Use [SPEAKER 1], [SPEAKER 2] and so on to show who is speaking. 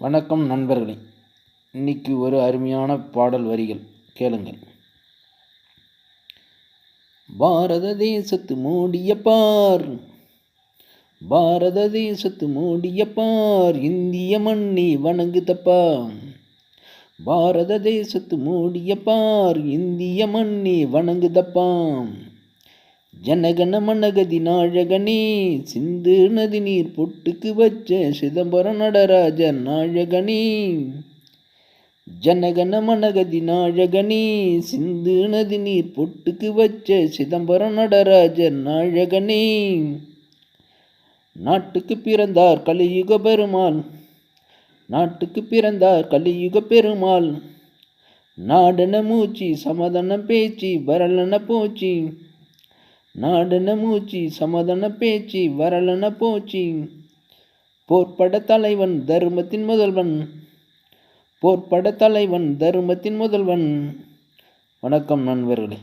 [SPEAKER 1] வணக்கம் நண்பர்களே. இன்னைக்கு ஒரு அருமையான பாடல் வரிகள் கேளுங்கள். பாரத தேசத்து மோடிய பார், பாரத தேசத்து மோடிய பார், இந்திய மண்ணி வணங்குதப்பா. பாரத தேசத்து மோடிய பார், இந்திய மண்ணி வணங்குதப்பா. ஜனகன மனகதி நாயகனே, சிந்து நதி நீர் பொட்டுக்கு வச்ச சிதம்பரம் நடராஜர் நாயகனே. ஜனகன மனகதி நாயகனே, சிந்து நதி நீர் பொட்டுக்கு வச்ச சிதம்பரம் நடராஜர் நாயகனே. நாட்டுக்கு பிறந்தார் கலியுக பெருமாள், நாட்டுக்கு பிறந்தார் கலியுக பெருமாள். நாடன மூச்சு சமாதான பேச்சு வரலன போச்சு, நாடன மூச்சு சமாதான பேச்சு வரலன போச்சு. போர்ப்பட தலைவன் தர்மத்தின் முதல்வன், போர்ப்பட தலைவன் தர்மத்தின் முதல்வன். வணக்கம் நண்பர்களே.